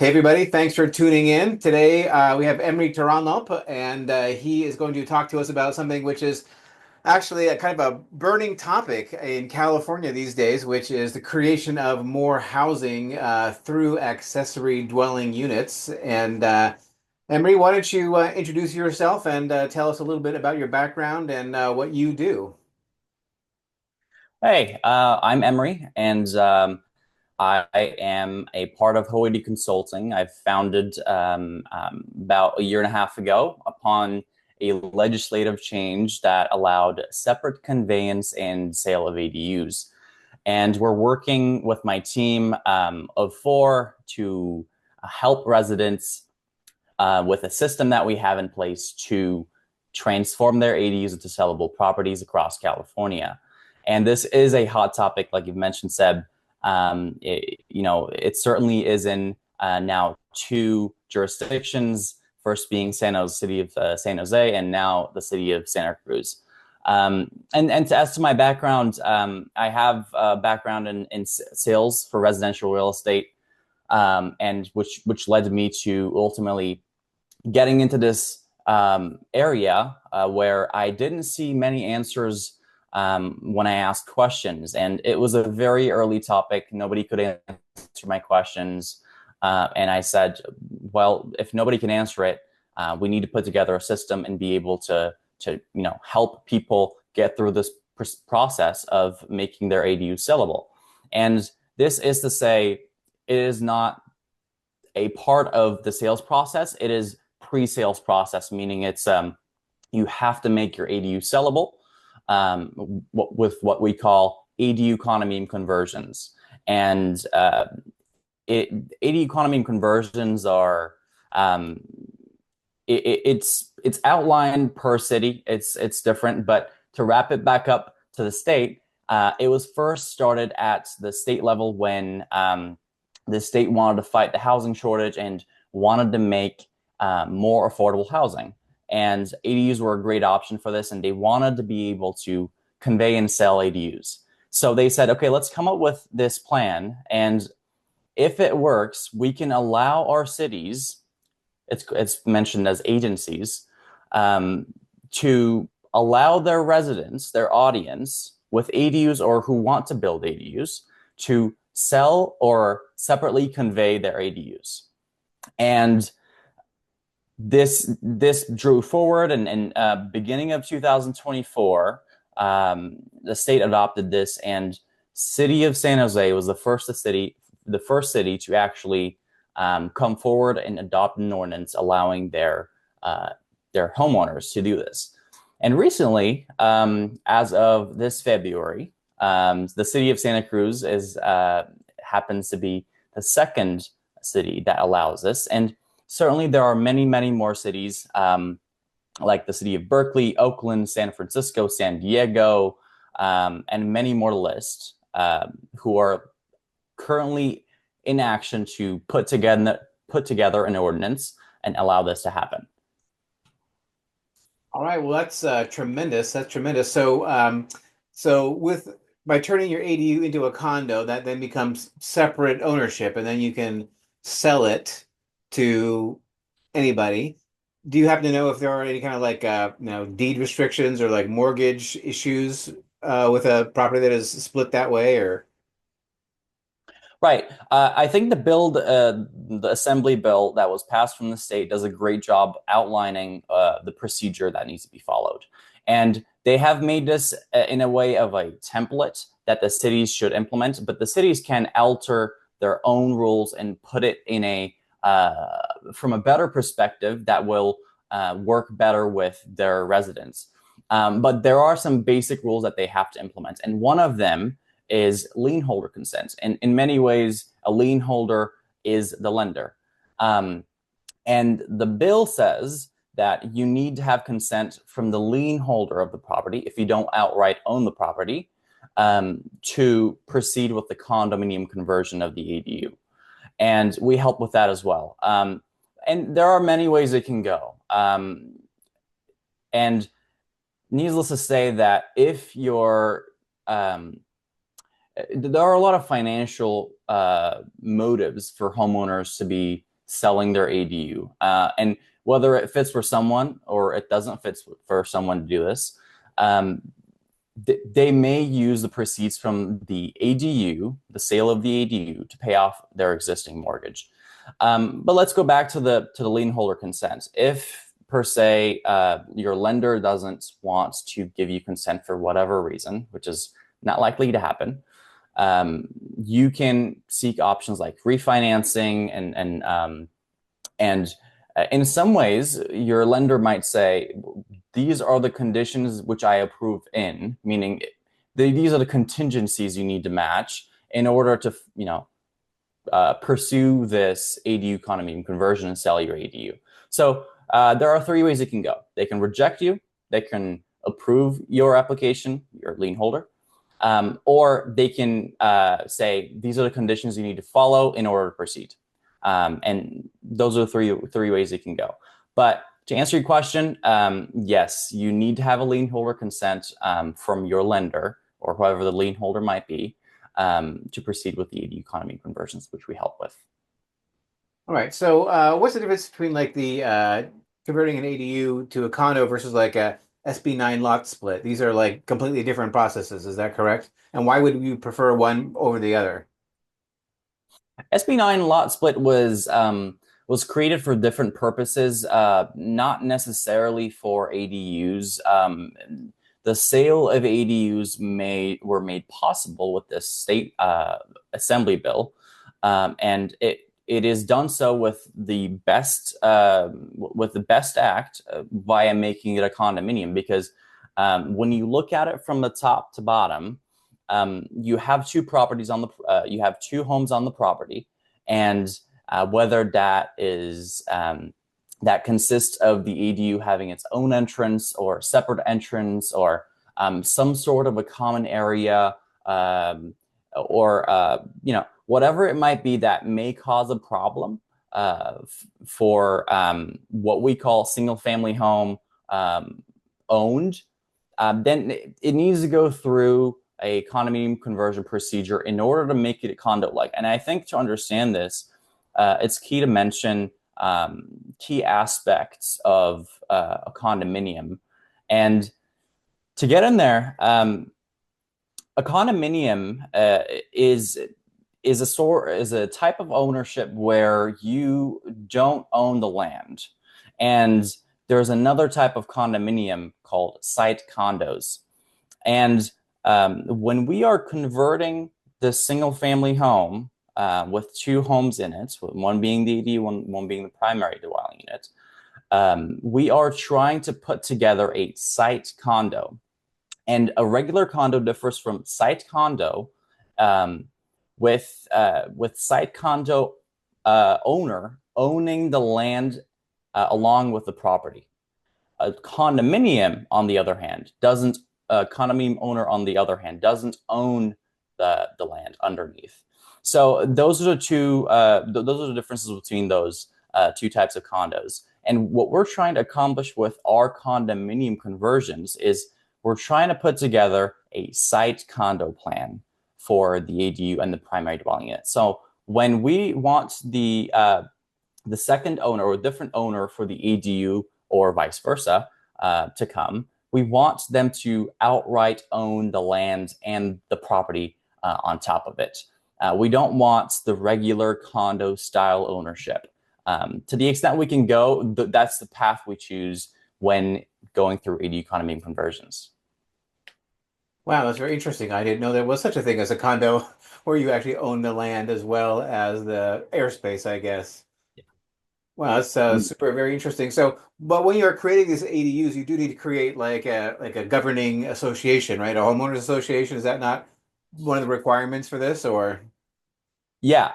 Hey everybody, thanks for tuning in. Today we have Emery Taranlop, and he is going to talk to us about something which is actually a kind of a burning topic in California these days, which is the creation of more housing through accessory dwelling units. And Emery, why don't you introduce yourself and tell us a little bit about your background and what you do? Hey, I'm Emery, and I am a part of Hoity Consulting. I founded about a year and a half ago upon a legislative change that allowed separate conveyance and sale of ADUs. And we're working with my team of four to help residents with a system that we have in place to transform their ADUs into sellable properties across California. And this is a hot topic, like you've mentioned, Seb. It certainly is in now two jurisdictions. First being City of San Jose, and now the city of Santa Cruz. As to my background, I have a background in sales for residential real estate, and which led me to ultimately getting into this area where I didn't see many answers when I asked questions. And it was a very early topic. Nobody could answer my questions. And I said, well, if nobody can answer it, we need to put together a system and be able to help people get through this process of making their ADU sellable. And this is to say, it is not a part of the sales process. It is pre-sales process, meaning it's you have to make your ADU sellable with what we call ADU condominium conversions. And ADU condominium conversions are it's outlined per city. It's different, but to wrap it back up to the state, it was first started at the state level when the state wanted to fight the housing shortage and wanted to make more affordable housing. And ADUs were a great option for this, and they wanted to be able to convey and sell ADUs. So they said, okay, let's come up with this plan. And if it works, we can allow our cities, it's mentioned as agencies, to allow their residents, their audience with ADUs or who want to build ADUs to sell or separately convey their ADUs. And this drew forward, and beginning of 2024, the state adopted this, and city of San Jose was the first city to actually come forward and adopt an ordinance allowing their homeowners to do this. And recently, as of this February, the city of Santa Cruz happens to be the second city that allows this. And certainly there are many, many more cities, like the city of Berkeley, Oakland, San Francisco, San Diego, and many more to list, who are currently in action to put together an ordinance and allow this to happen. All right, well that's tremendous. That's tremendous. So with by turning your ADU into a condo, that then becomes separate ownership, and then you can sell it to anybody. Do you happen to know if there are any kind of like deed restrictions or like mortgage issues with a property that is split that way, or? Right. I think the assembly bill that was passed from the state does a great job outlining the procedure that needs to be followed. And they have made this in a way of a template that the cities should implement, but the cities can alter their own rules and put it in from a better perspective that will work better with their residents. But there are some basic rules that they have to implement. And one of them is lien holder consent. And in many ways, a lien holder is the lender. And the bill says that you need to have consent from the lien holder of the property, if you don't outright own the property, to proceed with the condominium conversion of the ADU. And we help with that as well. And there are many ways it can go. And needless to say that if you're there are a lot of financial motives for homeowners to be selling their ADU. And whether it fits for someone or it doesn't fit for someone to do this, they may use the proceeds from the ADU, the sale of the ADU, to pay off their existing mortgage. But let's go back to the lien holder consent. If per se your lender doesn't want to give you consent for whatever reason, which is not likely to happen, you can seek options like refinancing and in some ways, your lender might say, these are the conditions which I approve in, meaning these are the contingencies you need to match in order to, pursue this ADU condominium conversion and sell your ADU. So there are three ways it can go. They can reject you, they can approve your application, your lien holder, or they can say, these are the conditions you need to follow in order to proceed. And those are the three ways it can go. But to answer your question, yes, you need to have a lien holder consent from your lender or whoever the lien holder might be to proceed with the ADU condominium conversions, which we help with. All right. So what's the difference between like the converting an ADU to a condo versus like a SB9 lot split? These are like completely different processes. Is that correct? And why would you prefer one over the other? SB9 lot split was created for different purposes, not necessarily for ADUs. The sale of ADUs were made possible with this state assembly bill, and it is done so with the best act via making it a condominium. Because when you look at it from the top to bottom, you have two properties on the you have two homes on the property, and whether that is that consists of the ADU having its own entrance or separate entrance or some sort of a common area or whatever it might be that may cause a problem for what we call single family home owned, then it needs to go through a condominium conversion procedure in order to make it condo-like. And I think to understand this, it's key to mention key aspects of a condominium. And to get in there, a condominium is a type of ownership where you don't own the land. And there's another type of condominium called site condos. And when we are converting the single family home with two homes in it, one being the ADU, one being the primary dwelling unit, we are trying to put together a site condo. And a regular condo differs from site condo with site condo owner owning the land along with the property. A condominium, on the other hand, doesn't. A condominium owner, on the other hand, doesn't own the land underneath. So those are the differences between those two types of condos. And what we're trying to accomplish with our condominium conversions is we're trying to put together a site condo plan for the ADU and the primary dwelling unit. So when we want the second owner or a different owner for the ADU or vice versa to come, we want them to outright own the land and the property on top of it. We don't want the regular condo style ownership. To the extent we can go, that's the path we choose when going through ADU condominium conversions. Wow, that's very interesting. I didn't know there was such a thing as a condo where you actually own the land as well as the airspace, I guess. Wow, that's super very interesting. So, but when you're creating these ADUs, you do need to create like a governing association, right? A homeowners association. Is that not one of the requirements for this, or? Yeah,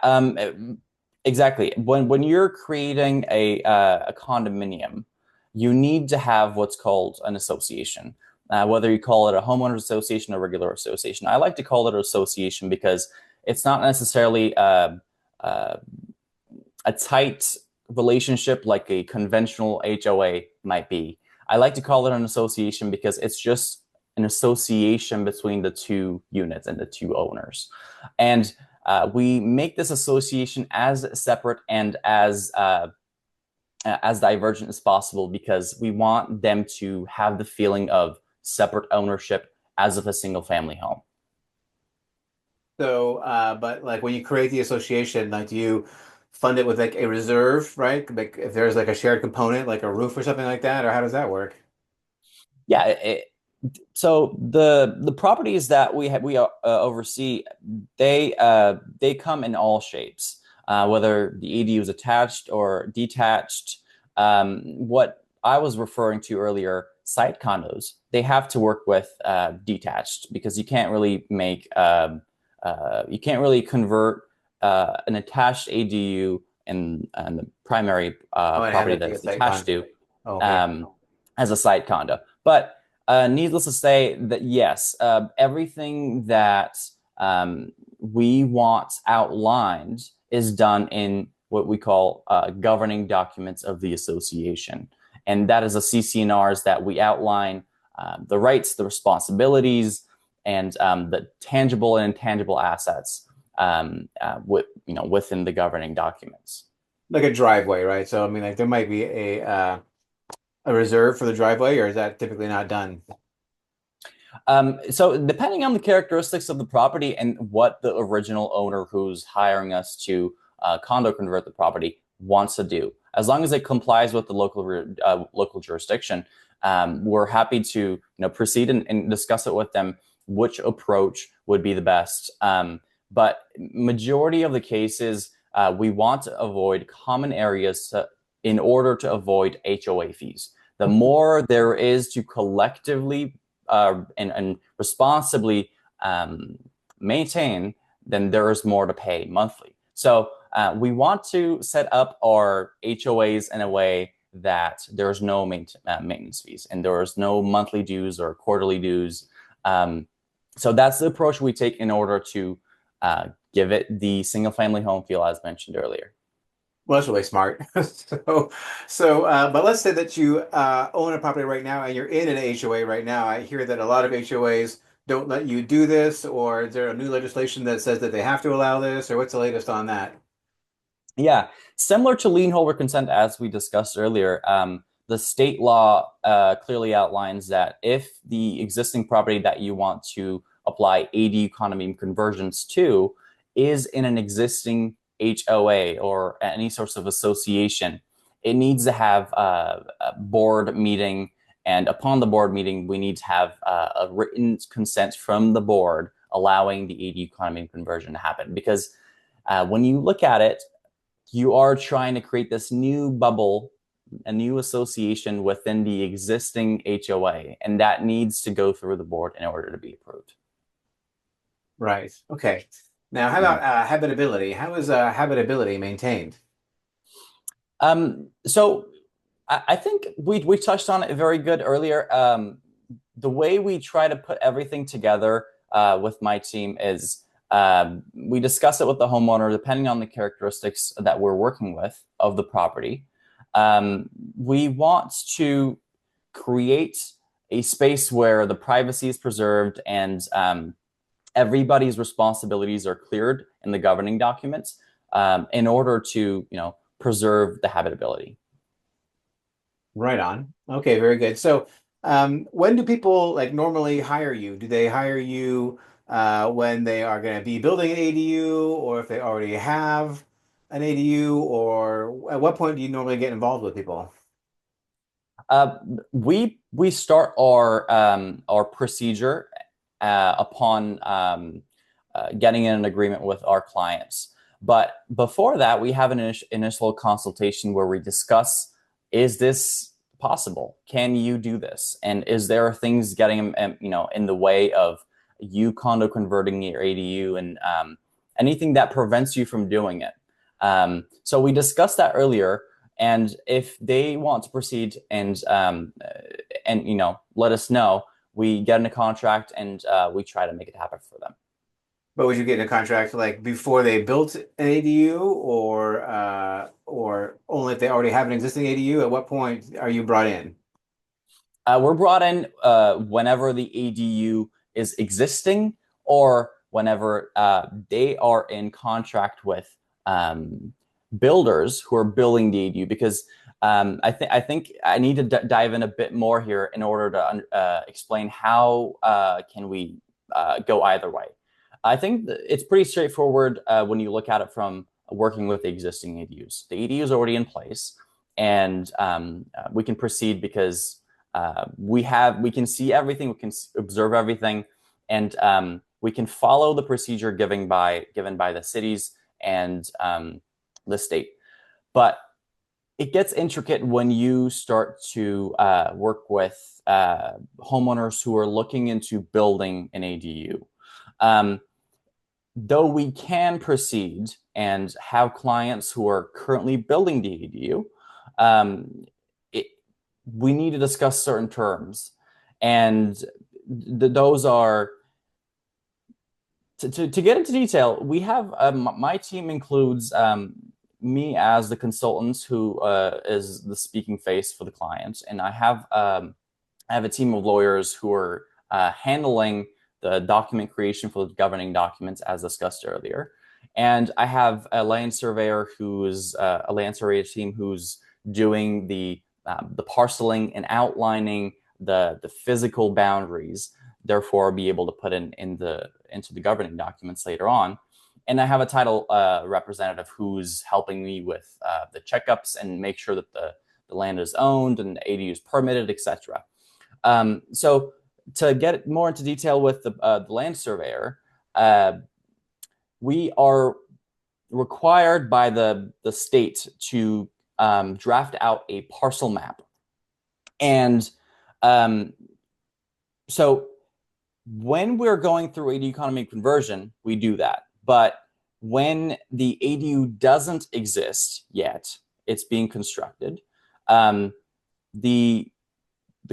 exactly. When you're creating a condominium, you need to have what's called an association. Whether you call it a homeowners association or regular association. I like to call it an association because it's not necessarily a tight relationship like a conventional HOA might be. I like to call it an association because it's just an association between the two units and the two owners. And we make this association as separate and as divergent as possible because we want them to have the feeling of separate ownership as of a single family home. So, but like when you create the association, like do you fund it with like a reserve, right? Like if there's like a shared component, like a roof or something like that, or how does that work? Yeah, so the properties that we oversee, they come in all shapes, whether the ADU is attached or detached. What I was referring to earlier, site condos, they have to work with detached because you can't really convert an attached ADU and the primary Oh, and have property it that be a it's site attached to condo. Oh, okay. um, as a site condo. But needless to say that yes, everything that we want outlined is done in what we call governing documents of the association. And that is a CC&Rs that we outline the rights, the responsibilities, and the tangible and intangible assets within the governing documents. Like a driveway, right? So I mean, like there might be a reserve for the driveway, or is that typically not done? So depending on the characteristics of the property and what the original owner who's hiring us to condo convert the property wants to do, as long as it complies with the local jurisdiction, we're happy to proceed and discuss it with them which approach would be the best. But majority of the cases, we want to avoid common areas in order to avoid HOA fees. The more there is to collectively and responsibly maintain, then there is more to pay monthly. So we want to set up our HOAs in a way that there's no maintenance fees and there is no monthly dues or quarterly dues. So that's the approach we take in order to give it the single family home feel as mentioned earlier. Well, that's really smart. But let's say that you own a property right now and you're in an HOA right now. I hear that a lot of HOAs don't let you do this, or is there a new legislation that says that they have to allow this, or what's the latest on that? Yeah, similar to lien holder consent, as we discussed earlier, the state law clearly outlines that if the existing property that you want to apply ADU condominium conversions to is in an existing HOA or any sorts of association, it needs to have a board meeting. And upon the board meeting, we need to have a written consent from the board allowing the ADU condominium conversion to happen. Because when you look at it, you are trying to create this new bubble, a new association within the existing HOA, and that needs to go through the board in order to be approved. Right. Okay. Now, how about habitability? How is habitability maintained? So I think we touched on it very good earlier. The way we try to put everything together with my team is we discuss it with the homeowner, depending on the characteristics that we're working with of the property. We want to create a space where the privacy is preserved and everybody's responsibilities are cleared in the governing documents in order to, preserve the habitability. Right on. Okay, very good. So, when do people like normally hire you? Do they hire you when they are going to be building an ADU, or if they already have an ADU, or at what point do you normally get involved with people? Uh, we start our procedure upon getting in an agreement with our clients. But before that, we have an initial consultation where we discuss, is this possible? Can you do this? And is there things getting in the way of you condo converting your ADU and anything that prevents you from doing it? So we discussed that earlier. And if they want to proceed and let us know, we get in a contract and we try to make it happen for them. But would you get in a contract like before they built an ADU, or only if they already have an existing ADU? At what point are you brought in? We're brought in whenever the ADU is existing or whenever they are in contract with builders who are building the ADU, because I think I need to dive in a bit more here in order to explain how can we go either way. I think it's pretty straightforward when you look at it from working with the existing ADUs. The ADU is already in place, and we can proceed because we can see everything, we can observe everything, and we can follow the procedure given by the cities and the state. But it gets intricate when you start to work with homeowners who are looking into building an ADU. Though we can proceed and have clients who are currently building the ADU, we need to discuss certain terms. And those are, to get into detail, we have, my team includes me as the consultant who is the speaking face for the client. And I have a team of lawyers who are handling the document creation for the governing documents as discussed earlier. And I have a land surveyor who's a land surveyor team who's doing the parceling and outlining the physical boundaries, therefore be able to put into the governing documents later on. And I have a title representative who's helping me with the checkups and make sure that the land is owned and the ADU is permitted, etc. So to get more into detail with the land surveyor, we are required by the state to draft out a parcel map. And so when we're going through ADU economy conversion, we do that. But when the ADU doesn't exist yet, it's being constructed, the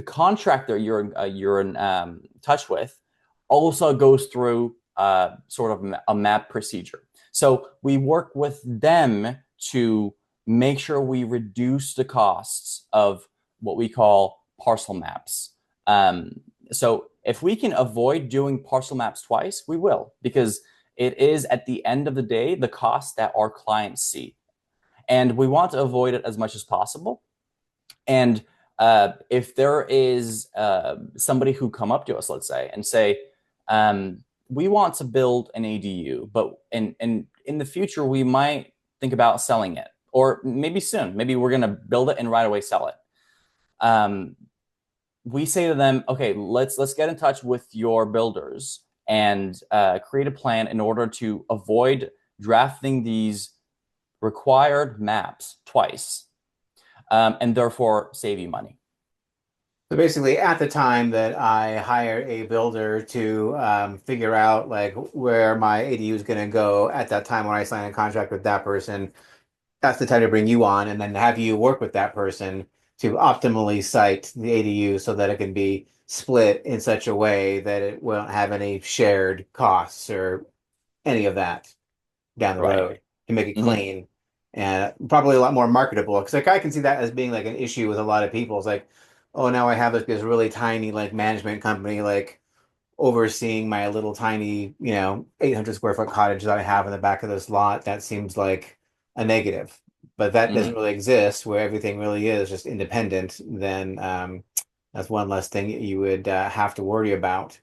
contractor you're in touch with also goes through sort of a map procedure. So we work with them to make sure we reduce the costs of what we call parcel maps. So if we can avoid doing parcel maps twice, we will, because it is at the end of the day the cost that our clients see, and we want to avoid it as much as possible. And if there is somebody who come up to us, let's say, and say, we want to build an ADU, but in the future we might think about selling it, or maybe soon, maybe we're going to build it and right away sell it. We say to them, okay, let's get in touch with your builders and create a plan in order to avoid drafting these required maps twice, and therefore save you money. So basically, at the time that I hire a builder to figure out like where my ADU is going to go, at that time when I sign a contract with that person, that's the time to bring you on and then have you work with that person to optimally site the ADU so that it can be split in such a way that it won't have any shared costs or any of that down the road, to make it clean and probably a lot more marketable. Because like I can see that as being like an issue with a lot of people. It's like, oh, now I have this really tiny like management company like overseeing my little tiny 800 square foot cottage that I have in the back of this lot. That seems like a negative, but that doesn't really exist where everything really is just independent. Then that's one less thing you would have to worry about.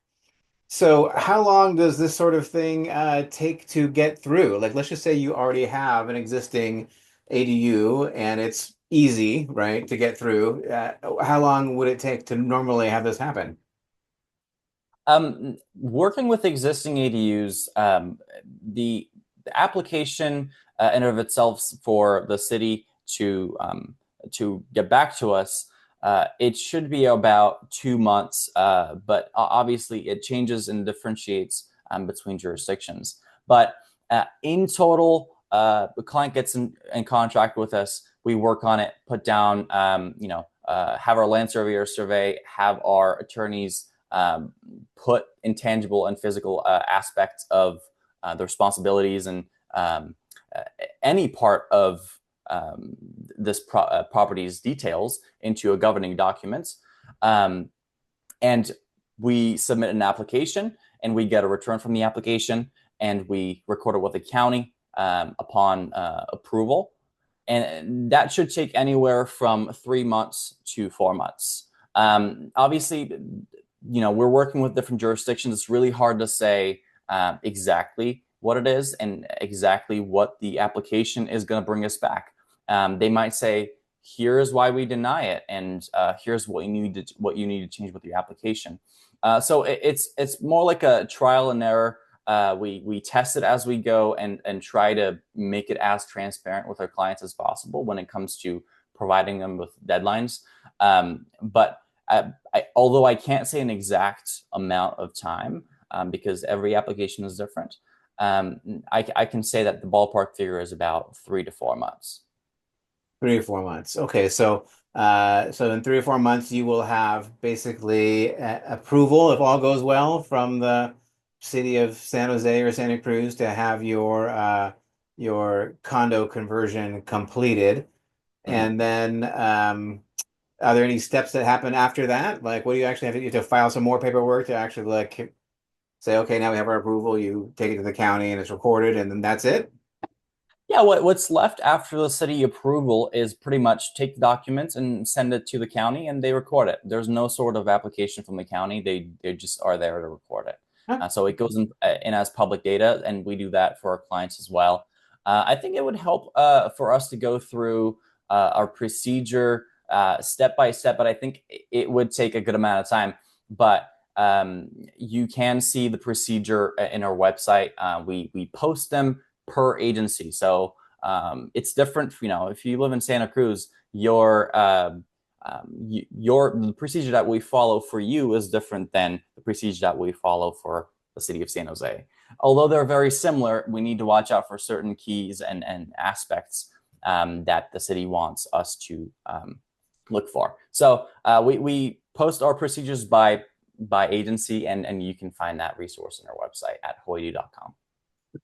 So how long does this sort of thing take to get through? Like, let's just say you already have an existing ADU and it's easy, right, to get through. How long would it take to normally have this happen? Working with existing ADUs, the application in and of itself for the city to get back to us, it should be about 2 months, but obviously it changes and differentiates between jurisdictions. But in total, the client gets in contract with us. We work on it, put down, have our land surveyor survey, have our attorneys put intangible and physical aspects of the responsibilities and any part of this property's details into a governing document. And we submit an application, and we get a return from the application, and we record it with the county upon approval. And that should take anywhere from 3 months to 4 months. Obviously, we're working with different jurisdictions. It's really hard to say exactly what it is and exactly what the application is going to bring us back. They might say, here's why we deny it, and here's what you need to change with your application. So it's more like a trial and error. We test it as we go and try to make it as transparent with our clients as possible when it comes to providing them with deadlines. But although I can't say an exact amount of time because every application is different, I can say that the ballpark figure is about 3 to 4 months. 3 or 4 months. Okay, so in 3 or 4 months, you will have basically approval, if all goes well, from the city of San Jose or Santa Cruz to have your condo conversion completed. And then are there any steps that happen after that? Like, what do you actually have to do? You have to file some more paperwork to actually like say, okay, now we have our approval. You take it to the county and it's recorded, and then that's it. Yeah, what's left after the city approval is pretty much take the documents and send it to the county, and they record it. There's no sort of application from the county. They just are there to record it. Huh. So it goes in as public data, and we do that for our clients as well. I think it would help for us to go through our procedure step by step, but I think it would take a good amount of time. But you can see the procedure in our website. We post them per agency. So it's different. If you live in Santa Cruz, the procedure that we follow for you is different than the procedure that we follow for the city of San Jose. Although they're very similar, we need to watch out for certain keys and aspects that the city wants us to look for. So we post our procedures by agency, and you can find that resource on our website at hoidu.com.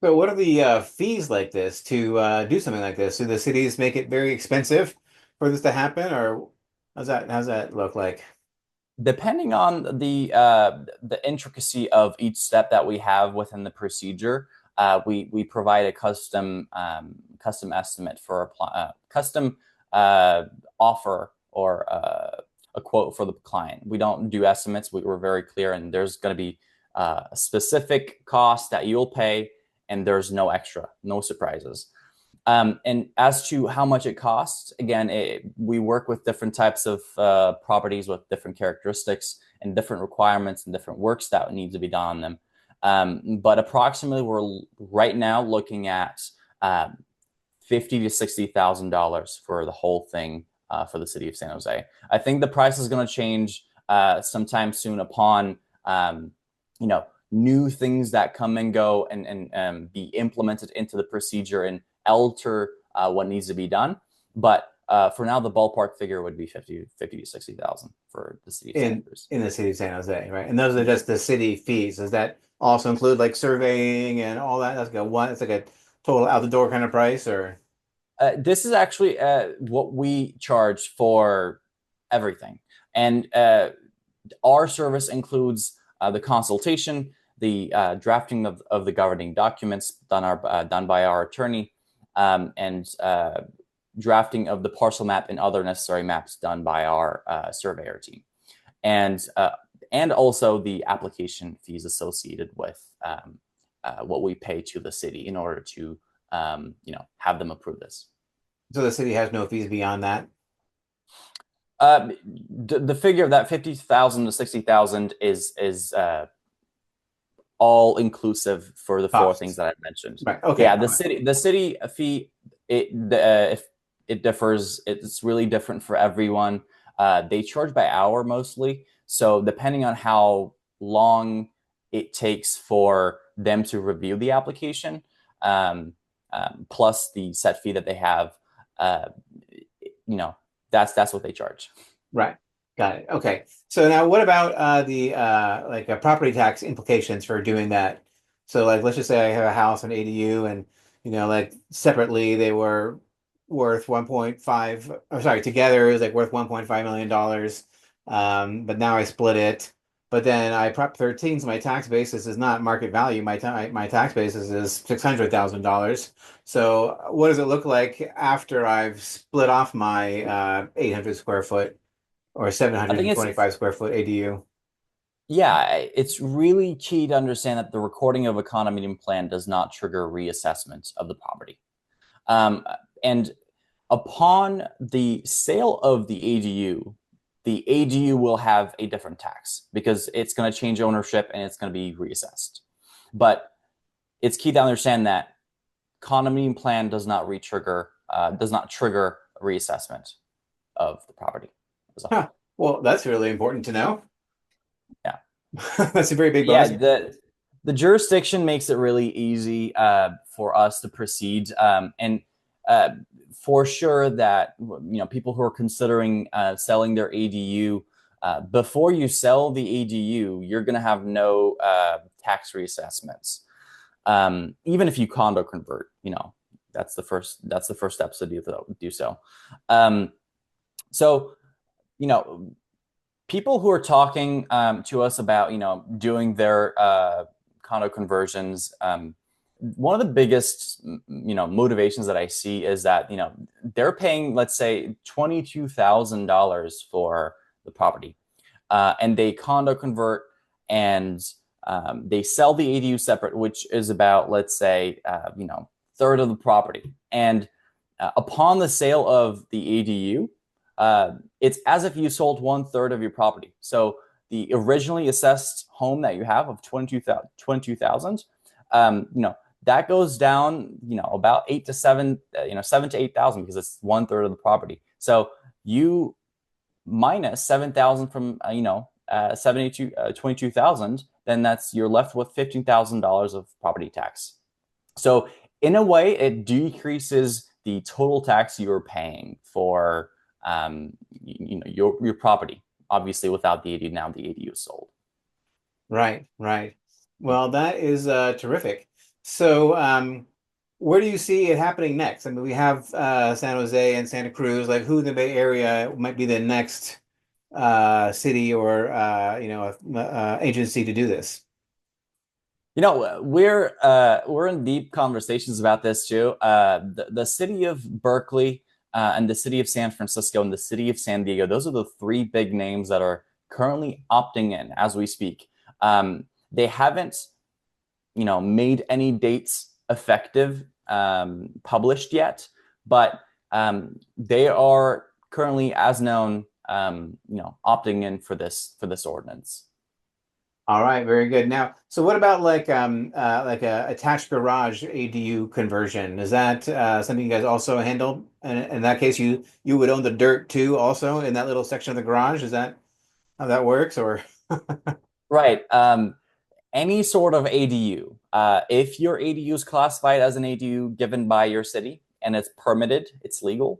So what are the fees like this to do something like this? Do the cities make it very expensive for this to happen, or how's that look like? Depending on the intricacy of each step that we have within the procedure, we provide a custom estimate for a custom offer or a quote for the client. We don't do estimates. We're very clear, and there's going to be a specific cost that you'll pay, and there's no extra, no surprises. And as to how much it costs, again, we work with different types of properties with different characteristics and different requirements and different works that need to be done on them. But approximately, we're right now looking at $50,000 to $60,000 for the whole thing for the city of San Jose. I think the price is going to change sometime soon upon new things that come and go and be implemented into the procedure and alter what needs to be done. But for now, the ballpark figure would be 50 to 60,000 for the city of Santa Cruz. In the city of San Jose, right? And those are just the city fees. Does that also include like surveying and all that? It's like a total out the door kind of price, or this is actually what we charge for everything. And our service includes the consultation, the drafting of the governing documents done by our attorney, and drafting of the parcel map and other necessary maps done by our surveyor team, and also the application fees associated with what we pay to the city in order to have them approve this. so the city has no fees beyond that. The figure of that 50,000 to 60,000 is all inclusive for the four things that I mentioned. Right. Okay. Yeah, the city fee if it differs, it's really different for everyone. They charge by hour mostly, so depending on how long it takes for them to review the application, plus the set fee that they have, that's what they charge. Right. Got it. Okay. So now what about the property tax implications for doing that? So like let's just say I have a house and ADU, and like separately they were worth 1.5, or sorry, together it was like worth $1.5 million. But now I split it. But then I Prop 13, so my tax basis is not market value. My tax basis is $600,000. So what does it look like after I've split off my 800 square foot or I think it's 725 square foot ADU? Yeah, it's really key to understand that the recording of a condominium plan does not trigger reassessment of the property. Um, and upon the sale of the ADU will have a different tax because it's going to change ownership and it's going to be reassessed. But it's key to understand that condominium plan does not trigger a reassessment of the property as a Huh. whole. Well, that's really important to know. Yeah. That's a very big Yeah, bonus. the jurisdiction makes it really easy for us to proceed, and uh, for sure that people who are considering selling their ADU before you sell the ADU, you're going to have no tax reassessments. Even if you condo convert, that's the first steps to do so. Um, so you know people who are talking to us about doing their condo conversions, one of the biggest motivations that I see is that they're paying, let's say, $22,000 for the property, and they condo convert and they sell the ADU separate, which is about, let's say, third of the property. And upon the sale of the ADU, it's as if you sold one third of your property. So the originally assessed home that you have of 22,000, that goes down, about 7 to 8,000 because it's one third of the property. So you minus 7,000 from, 22,000, then you're left with $15,000 of property tax. So in a way, it decreases the total tax you're paying for your property. Obviously, without the ADU, now the ADU is sold. Right, right. Well, that is terrific. So, where do you see it happening next? I mean, we have San Jose and Santa Cruz. Like, who in the Bay Area might be the next city or agency to do this? We're in deep conversations about this too. The city of Berkeley and the city of San Francisco and the city of San Diego, those are the three big names that are currently opting in as we speak. They haven't, made any dates effective published yet, but they are currently, as known, opting in for this ordinance. All right, very good. Now, so what about like a attached garage ADU conversion? Is that something you guys also handle? And in that case, you would own the dirt too, also in that little section of the garage. Is that how that works? Or Right. Any sort of ADU. If your ADU is classified as an ADU given by your city and it's permitted, it's legal,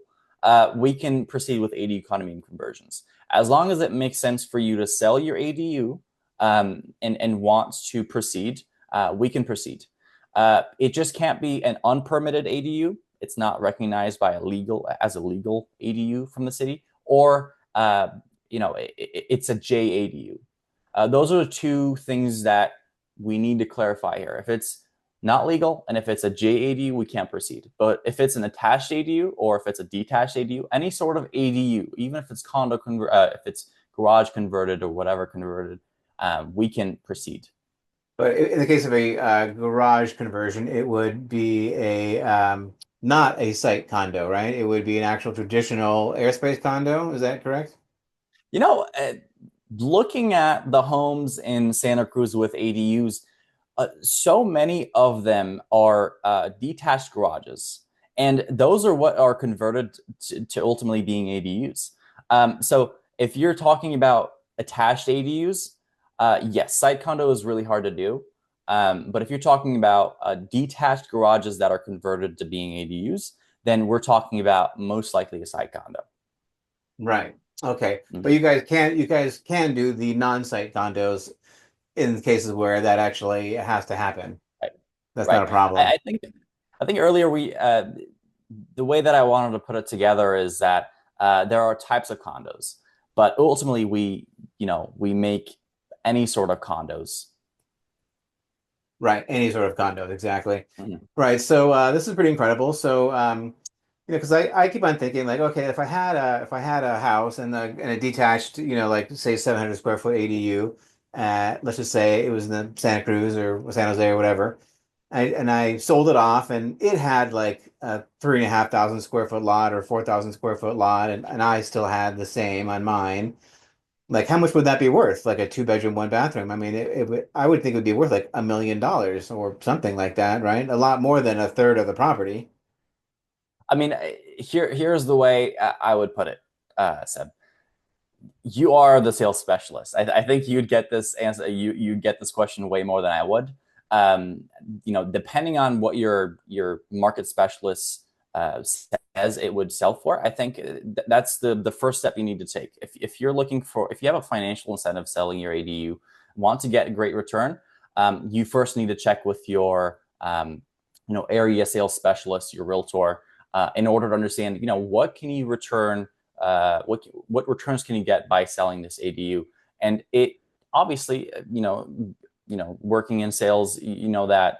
we can proceed with ADU condominium conversions. As long as it makes sense for you to sell your ADU and wants to proceed, we can proceed. It just can't be an unpermitted ADU. It's not recognized by a legal ADU from the city, or it's a JADU. Those are the two things that we need to clarify here. If it's not legal and if it's a JADU, we can't proceed. But if it's an attached ADU or if it's a detached ADU, any sort of ADU, even if it's if it's garage converted or whatever converted, we can proceed. but in the case of a garage conversion, it would be a not a site condo, right? It would be an actual traditional airspace condo. Is that correct? You know, looking at the homes in Santa Cruz with ADUs, so many of them are detached garages, and those are what are converted to ultimately being ADUs. So if you're talking about attached ADUs, yes, site condo is really hard to do. But if you're talking about detached garages that are converted to being ADUs, then we're talking about most likely a site condo. Right. Okay. But Mhm. you guys can do the non-site condos in cases where that actually has to happen. Right. That's not Right. a problem. I think earlier the way that I wanted to put it together is that there are types of condos, but ultimately we make any sort of condos. Right, any sort of condo, exactly. Mhm. Right, so this is pretty incredible. So because I keep on thinking like, okay, if I had a house and a detached, like say 700 square foot ADU, let's just say it was in the Santa Cruz or San Jose or whatever, and I sold it off, and it had like a 3,500 square foot lot or 4,000 square foot lot, and I still had the same on mine. Like, how much would that be worth? Like a two bedroom, one bathroom. I mean, I would think it would be worth like $1 million or something like that, right? A lot more than a third of the property. I mean, here's the way I would put it, Seb. You are the sales specialist. I think you'd get this answer. You get this question way more than I would. Depending on what your market specialist says it would sell for, I think that's the first step you need to take. If you're looking for, if you have a financial incentive selling your ADU, want to get a great return, you first need to check with your area sales specialist, your realtor, in order to understand, what can you return, what returns can you get by selling this ADU? And it obviously, working in sales, that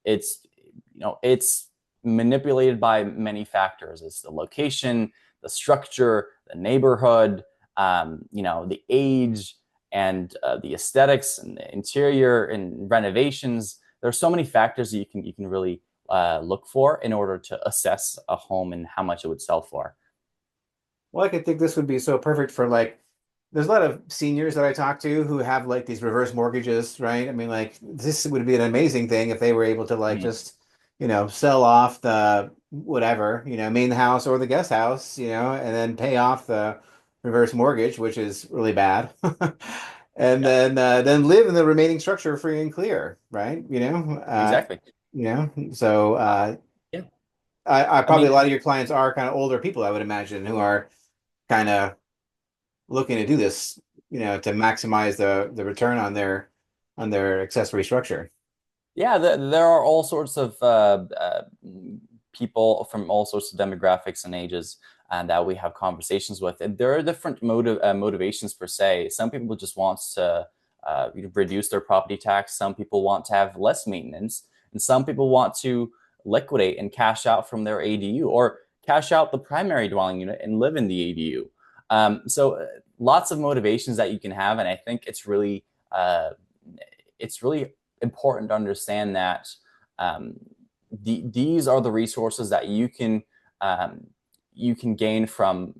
it's it's manipulated by many factors. It's the location, the structure, the neighborhood, the age, and the aesthetics and the interior and renovations. There's so many factors that you can really look for in order to assess a home and how much it would sell for. Well, I could think this would be so perfect for like, there's a lot of seniors that I talk to who have like these reverse mortgages, right? I mean, like this would be an amazing thing if they were able to like Mhm. just, sell off the whatever, main house or the guest house, and then pay off the reverse mortgage, which is really bad. And Yeah, then live in the remaining structure free and clear, right? exactly. So Uh, yeah, I I probably mean, a lot of your clients are kind of older people, I would imagine, who are kind of looking to do this, to maximize the return on their accessory structure. yeah, there are all sorts of people from all sorts of demographics and ages, and that we have conversations with. And there are different motivations per se. Some people just want to reduce their property tax. Some people want to have less maintenance, and some people want to liquidate and cash out from their ADU or cash out the primary dwelling unit and live in the ADU. So lots of motivations that you can have, and I think it's really important to understand that um, these are the resources that you can gain from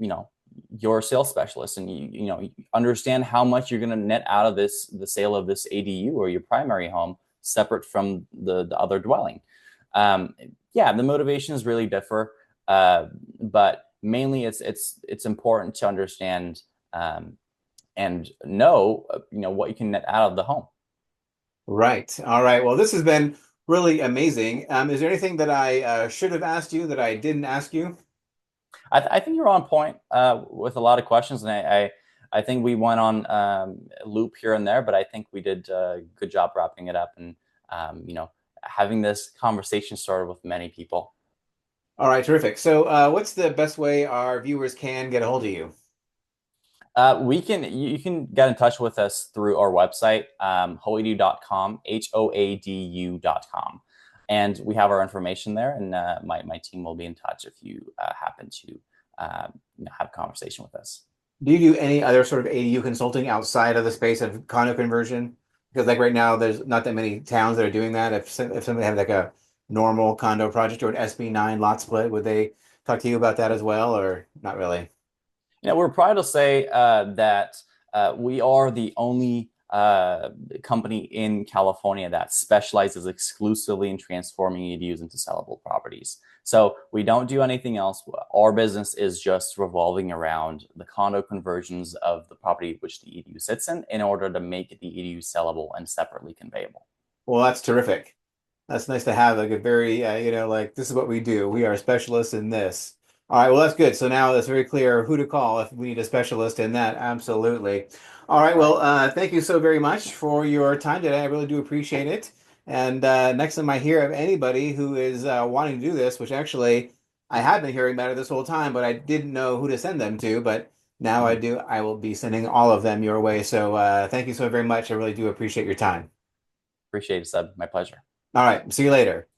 your sales specialist, and you understand how much you're going to net out of the sale of this ADU or your primary home, separate from the other dwelling. Um, yeah, the motivations really differ, but mainly it's important to understand and know what you can net out of the home. Right. All right. Well, this has been really amazing. Is there anything that I should have asked you that I didn't ask you? I think you're on point with a lot of questions, and I think we went on a loop here and there, but I think we did a good job wrapping it up and having this conversation started with many people. All right, terrific. So, what's the best way our viewers can get a hold of you? You can get in touch with us through our website, hoadu.com, hoadu.com. And we have our information there, and my team will be in touch if you happen to have a conversation with us. Do you do any other sort of ADU consulting outside of the space of condo conversion? Because like right now, there's not that many towns that are doing that. If somebody had like a normal condo project or an SB9 lot split, would they talk to you about that as well, or not really? We're proud to say that we are the only company in California that specializes exclusively in transforming EDUs into sellable properties. So we don't do anything else. Our business is just revolving around the condo conversions of the property which the EDU sits in order to make the EDU sellable and separately conveyable. Well, that's terrific. That's nice to have like a very, like this is what we do. We are specialists in this. All right, well, that's good. So now it's very clear who to call if we need a specialist in that. Absolutely. All right, Right. well, thank you so very much for your time today. I really do appreciate it. And next time I hear of anybody who is wanting to do this, which actually I have been hearing about it this whole time, but I didn't know who to send them to. But Now I do. I will be sending all of them your way. So thank you so very much. I really do appreciate your time. Appreciate it, Seb. My pleasure. All right. See you later.